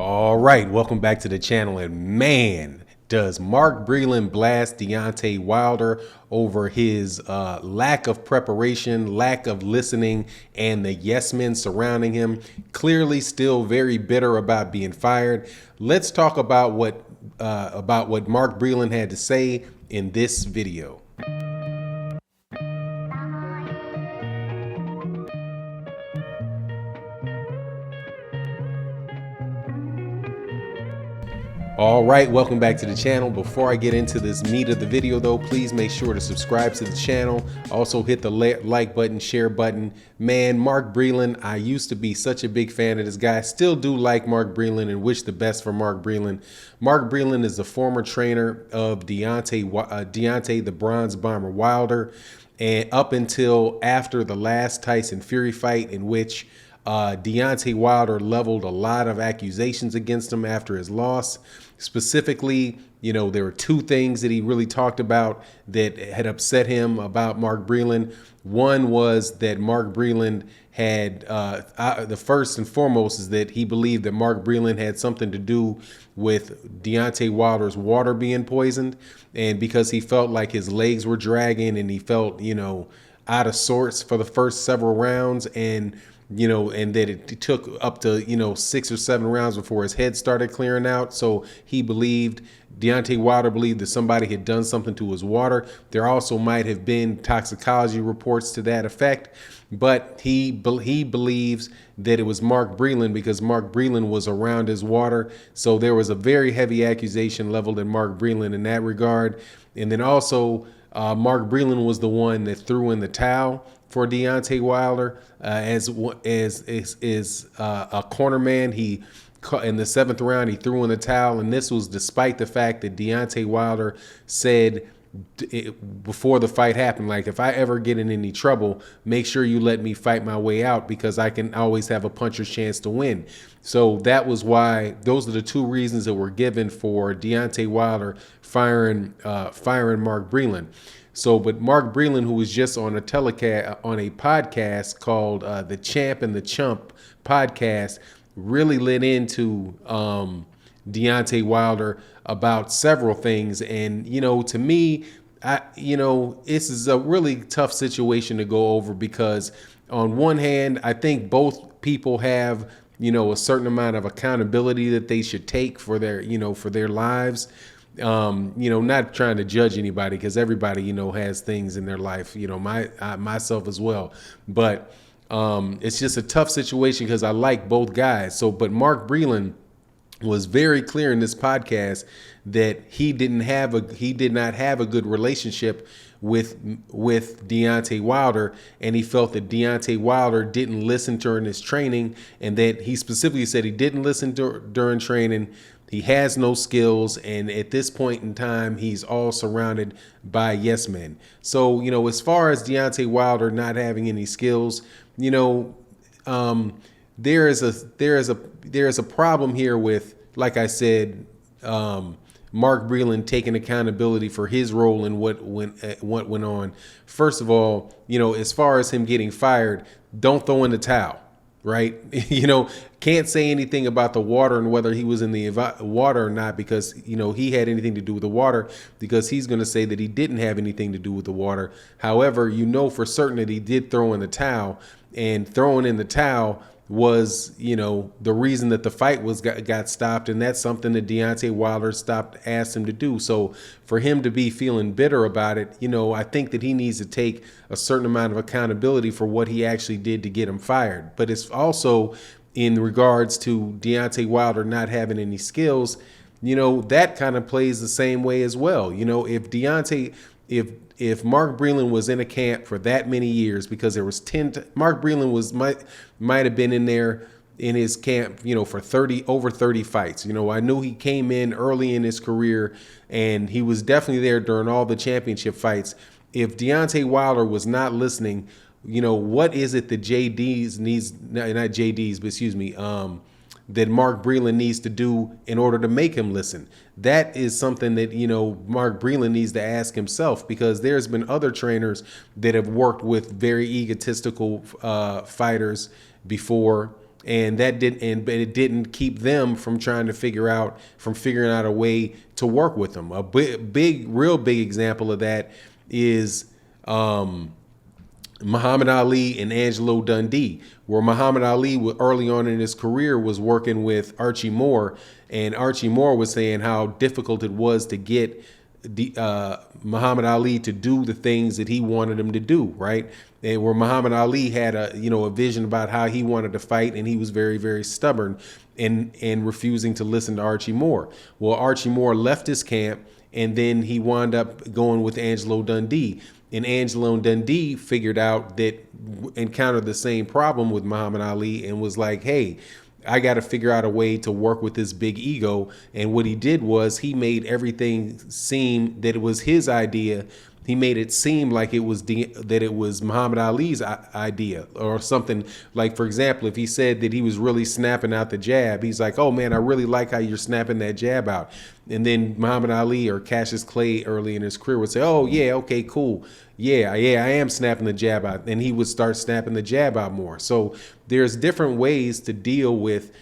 All right, welcome back to the channel. And man, does Mark Breland blast Deontay Wilder over his lack of preparation, lack of listening, and the yes men surrounding him. Clearly, still very bitter about being fired. Let's talk about what Mark Breland had to say in this video. All right, welcome back to the channel. Before I get into this meat of the video though, please make sure to subscribe to the channel. Also hit the like button, share button. Man, Mark Breland, I used to be such a big fan of this guy. Still do like Mark Breland and wish the best for Mark Breland. Mark Breland is the former trainer of Deontay the Bronze Bomber Wilder, and up until after the last Tyson Fury fight, in which Deontay Wilder leveled a lot of accusations against him after his loss. Specifically, there were two things that he really talked about that had upset him about Mark Breland. One was that Mark Breland had, the first and foremost is that he believed that Mark Breland had something to do with Deontay Wilder's water being poisoned. And because he felt like his legs were dragging and he felt, out of sorts for the first several rounds, and that it took up to, 6 or 7 rounds before his head started clearing out. So Deontay Wilder believed that somebody had done something to his water. There also might have been toxicology reports to that effect, but he believes that it was Mark Breland because Mark Breland was around his water. So there was a very heavy accusation leveled at Mark Breland in that regard. And then also Mark Breland was the one that threw in the towel for Deontay Wilder as a corner man. He, in the 7th round, he threw in the towel, and this was despite the fact that Deontay Wilder said before the fight happened, like, if I ever get in any trouble, make sure you let me fight my way out because I can always have a puncher's chance to win. So that was why, those are the two reasons that were given for Deontay Wilder firing Mark Breland. So, but Mark Breland, who was just on a podcast called the Champ and the Chump podcast, really lit into Deontay Wilder about several things. And, to me, this is a really tough situation to go over because on one hand, I think both people have, a certain amount of accountability that they should take for their lives. Not trying to judge anybody because everybody, has things in their life, myself as well. But it's just a tough situation because I like both guys. So, but Mark Breland was very clear in this podcast that he did not have a good relationship with Deontay Wilder, and he felt that Deontay Wilder didn't listen during his training, and that he specifically said he didn't listen during training. He has no skills, and at this point in time, he's all surrounded by yes men. So, as far as Deontay Wilder not having any skills, there is a problem here with, like I said, Mark Breland taking accountability for his role in what went on. First of all, as far as him getting fired, don't throw in the towel. Right? Can't say anything about the water and whether he was in the water or not because, he had anything to do with the water, because he's going to say that he didn't have anything to do with the water. However, for certain that he did throw in the towel, and throwing in the towel was, the reason that the fight got stopped. And that's something that Deontay Wilder asked him to do. So for him to be feeling bitter about it, I think that he needs to take a certain amount of accountability for what he actually did to get him fired. But it's also in regards to Deontay Wilder not having any skills, that kind of plays the same way as well. If Mark Breland was in a camp for that many years, because there was Mark Breland might have been in there in his camp, for over 30 fights. I knew he came in early in his career, and he was definitely there during all the championship fights. If Deontay Wilder was not listening, what is it that that Mark Breland needs to do in order to make him listen? That is something that, Mark Breland needs to ask himself, because there's been other trainers that have worked with very egotistical fighters before, and but it didn't keep them from figuring out a way to work with him. A real big example of that is Muhammad Ali and Angelo Dundee, where Muhammad Ali early on in his career was working with Archie Moore, and Archie Moore was saying how difficult it was to get Muhammad Ali to do the things that he wanted him to do, right? And where Muhammad Ali had a vision about how he wanted to fight, and he was very, very stubborn and refusing to listen to Archie Moore. Well, Archie Moore left his camp, and then he wound up going with Angelo Dundee. And Angelo Dundee encountered the same problem with Muhammad Ali and was like, hey, I got to figure out a way to work with this big ego. And what he did was he made everything seem that it was his idea. He made it seem like it was Muhammad Ali's idea or something. Like, for example, if he said that he was really snapping out the jab, he's like, oh man, I really like how you're snapping that jab out. And then Muhammad Ali or Cassius Clay early in his career would say, oh yeah, okay, cool. Yeah, I am snapping the jab out. And he would start snapping the jab out more. So there's different ways to deal with,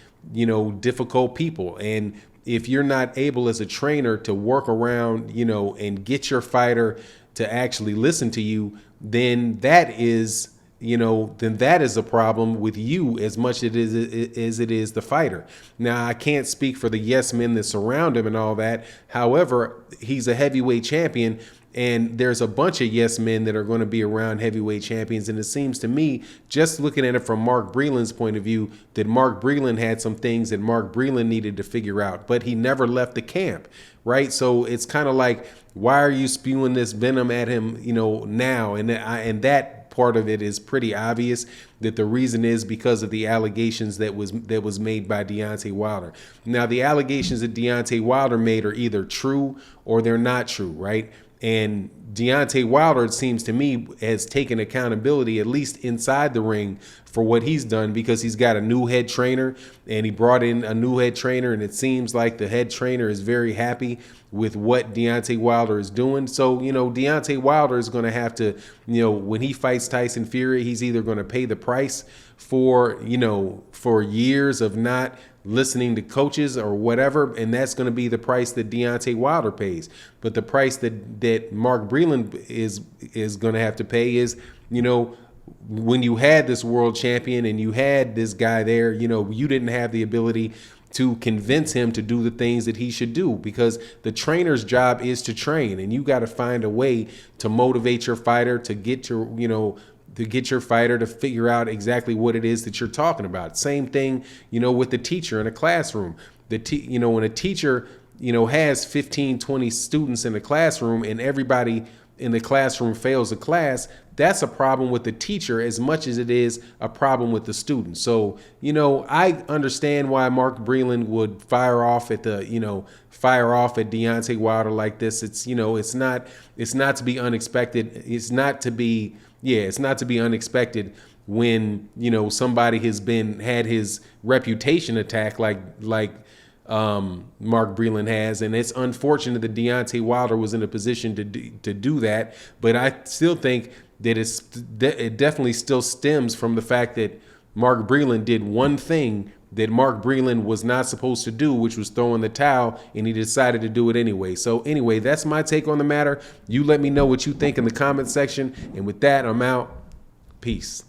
difficult people. And if you're not able as a trainer to work around, and get your fighter to actually listen to you, then that is a problem with you as much as it is the fighter. Now, I can't speak for the yes men that surround him and all that. However, he's a heavyweight champion, and there's a bunch of yes men that are going to be around heavyweight champions. And it seems to me, just looking at it from Mark Breland's point of view, that Mark Breland had some things that Mark Breland needed to figure out, but he never left the camp, right? So it's kind of like, why are you spewing this venom at him, now? And that part of it is pretty obvious, that the reason is because of the allegations that was made by Deontay Wilder. Now, the allegations that Deontay Wilder made are either true or they're not true, right? And Deontay Wilder, it seems to me, has taken accountability, at least inside the ring, for what he's done, because he's got a new head trainer, and he brought in a new head trainer, and it seems like the head trainer is very happy with what Deontay Wilder is doing. So, Deontay Wilder is going to have to, when he fights Tyson Fury, he's either going to pay the price for years of not listening to coaches or whatever, and that's going to be the price that Deontay Wilder pays. But the price that Mark Breland is going to have to pay is, when you had this world champion and you had this guy there, you didn't have the ability to convince him to do the things that he should do, because the trainer's job is to train, and you got to find a way to motivate your fighter to get your fighter to figure out exactly what it is that you're talking about. Same thing, with the teacher in a classroom. When a teacher, has 15, 20 students in the classroom and everybody in the classroom fails the class, that's a problem with the teacher as much as it is a problem with the student. So, I understand why Mark Breland would fire off at Deontay Wilder like this. It's not to be unexpected. It's not to be unexpected when, somebody has had his reputation attacked like Mark Breland has, and it's unfortunate that Deontay Wilder was in a position to do that. But I still think that it definitely still stems from the fact that Mark Breland did one thing that Mark Breland was not supposed to do, which was throw in the towel, and he decided to do it anyway. So anyway, that's my take on the matter. You let me know what you think in the comment section. And with that, I'm out. Peace.